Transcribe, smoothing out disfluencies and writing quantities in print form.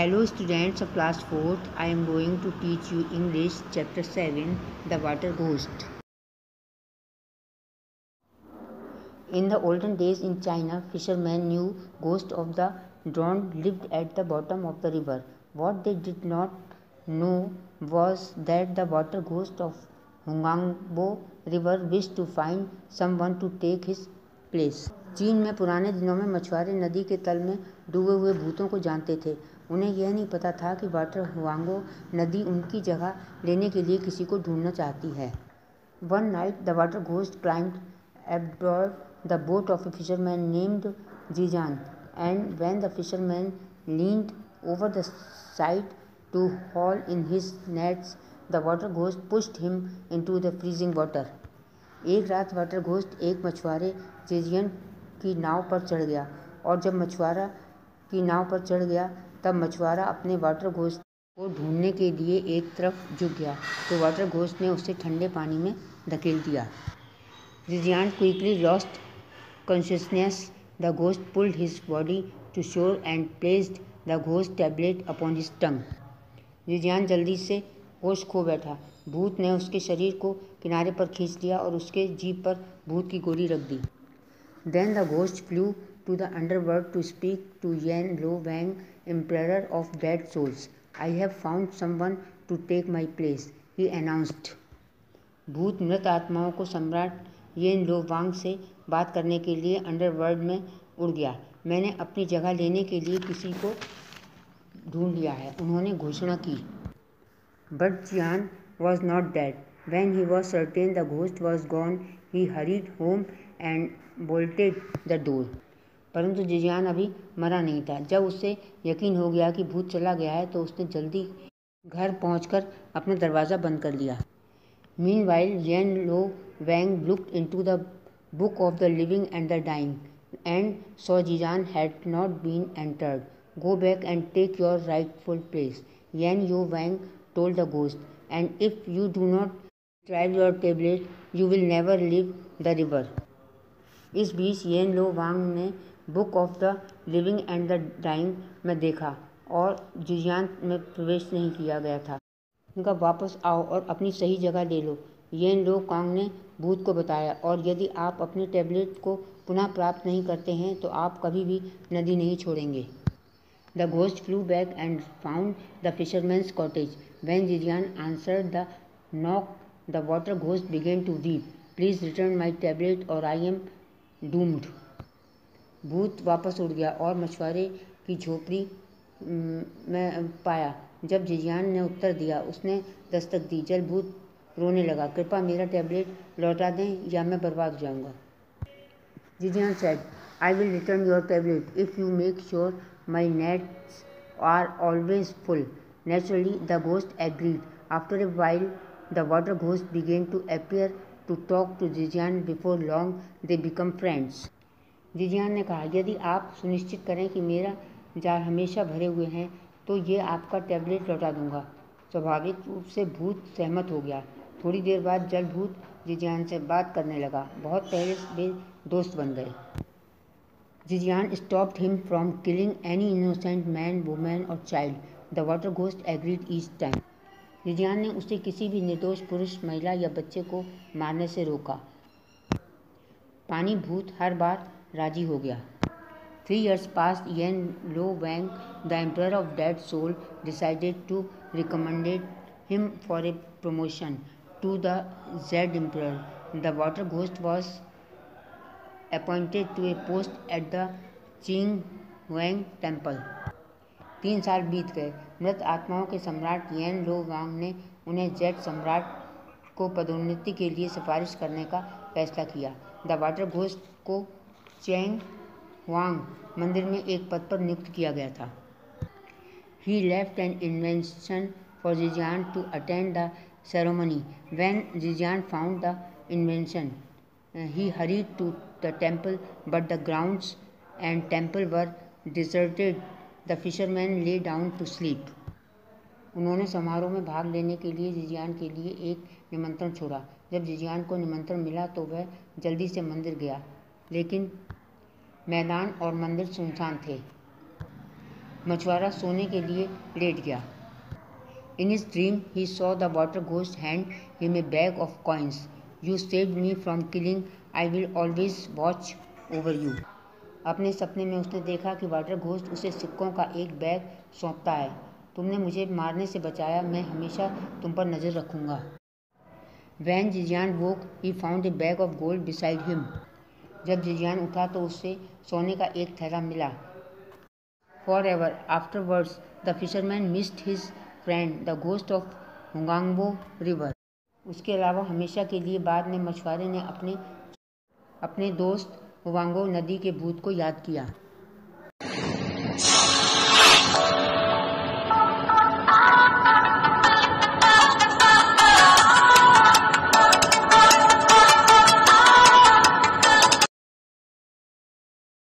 Hello students of class 4th, I am going to teach you English chapter 7, The Water Ghost. In the olden days in China, fishermen knew ghosts of the drowned lived at the bottom of the river. What they did not know was that the water ghost of Huangbo river wished to find someone to take his place. चीन में पुराने दिनों में मछुआरे नदी के तल में डूबे हुए भूतों को जानते थे। उन्हें यह नहीं पता था कि वाटर हुआंगो नदी उनकी जगह लेने के लिए किसी को ढूंढना चाहती है। One night the water ghost climbed aboard the boat of a fisherman named Zizan, and when the fisherman leaned over the side to haul in his nets, the water ghost pushed him into the freezing water. एक रात water ghost एक मछुआरे जेजियन की नाव पर चढ़ गया, और जब मछुआरा की नाव पर चढ़ गया तब मछुआरा अपने वाटर घोस्ट को ढूंढने के लिए एक तरफ झुक गया तो वाटर घोस्ट ने उसे ठंडे पानी में धकेल दिया। Zizan quickly lost consciousness. The ghost pulled his body to shore and placed the ghost tablet upon his tongue. Zizan जल्दी से होश खो बैठा। भूत ने उसके शरीर को किनारे पर खींच लिया और उसके जीभ पर भूत की गोली रख दी। Then the ghost flew to the underworld to speak to Yan Lo Wang, Emperor of Dead Souls. I have found someone to take my place, he announced. भूत मृत आत्माओं को सम्राट येन लो वांग से बात करने के लिए अंडरवर्ल्ड में उड़ गया। मैंने अपनी जगह लेने के लिए किसी को ढूंढ लिया है, उन्होंने घोषणा की। But Jian was not dead. When he was certain the ghost was gone, he hurried home and bolted the door. परंतु जिजियान अभी मरा नहीं था। जब उसे यकीन हो गया कि भूत चला गया है तो उसने जल्दी घर पहुंचकर अपना दरवाज़ा बंद कर लिया। Meanwhile, Yan Lo Wang looked into the book of the living and the dying and saw Jijan had not been entered. Go back and take your rightful place, Yan Yo Wang told the ghost, and if you do not retrieve your tablet, you will never leave the river. इस बीच येन Lo Wang ने book of the living and the dying में देखा और जिजियान में प्रवेश नहीं किया गया था। उनका वापस आओ और अपनी सही जगह ले लो, येन लो कांग ने भूत को बताया, और यदि आप अपने टैबलेट को पुनः प्राप्त नहीं करते हैं तो आप कभी भी नदी नहीं छोड़ेंगे। The ghost flew back and found the fisherman's cottage. When Jijian answered the knock, the water ghost began to weep. Please return my tablet or I am doomed. भूत वापस उड़ गया और मछुआरे की झोपड़ी में पाया। जब जिजियान ने उत्तर दिया, उसने दस्तक दी। जल भूत रोने लगा, कृपया मेरा टैबलेट लौटा दें या मैं बर्बाद हो जाऊंगा। Jijian said, I will return your tablet if you make sure my nets are always full. Naturally, the ghost agreed. After a while, the water ghost began to appear to talk to Jijian. Before long, they become friends. जिजियान ने कहा, यदि आप सुनिश्चित करें कि मेरा jar हमेशा भरे हुए हैं तो ये आपका टैबलेट लौटा दूंगा। स्वाभाविक रूप से भूत सहमत हो गया। थोड़ी देर बाद जल भूत जिजियान से बात करने लगा। बहुत पहले वे दोस्त बन गए। जिजियान stopped him from killing any innocent man, woman or child. The water ghost agreed each time. जिजियान ने उसे किसी भी निर्दोष पुरुष, महिला या बच्चे को मारने से रोका। पानी भूत हर बार राजी हो गया। 3 years passed. Yan Lo Wang, the Emperor of Dead Soul, decided to recommend him for a promotion to the Z Emperor. The water ghost was appointed to a post at the Qing Huang Temple. 3 साल बीत गए। मृत आत्माओं के सम्राट येन Lo Wang ने उन्हें Z सम्राट को पदोन्नति के लिए सिफारिश करने का फैसला किया। द वाटर घोस्ट को चेंग हुआंग मंदिर में एक पद पर नियुक्त किया गया था। He left an invitation for Jijian to attend the ceremony. When Jijian found the invitation, he hurried to the temple, but the grounds and temple were deserted. The fisherman lay down to sleep. उन्होंने समारोह में भाग लेने के लिए जिजियान के लिए एक निमंत्रण छोड़ा। जब जिजियान को निमंत्रण मिला तो वह जल्दी से मंदिर गया, लेकिन मैदान और मंदिर सुनसान थे। मछुआरा सोने के लिए लेट गया। In his dream, he saw the water ghost hand him a bag of coins. You saved me from killing. I will always watch over you. अपने सपने में उसने देखा कि वाटर घोस्ट उसे सिक्कों का एक बैग सौंपता है। तुमने मुझे मारने से बचाया, मैं हमेशा तुम पर नज़र रखूंगा। When Jijian woke, he found a bag of gold beside him. जब जिजियान उठा तो उससे सोने का एक थैला मिला। Forever afterwards, the fisherman missed his friend, the ghost of Hunganbo river. उसके अलावा हमेशा के लिए बाद में मछुआरे ने अपने दोस्त हुआंगो नदी के भूत को याद किया।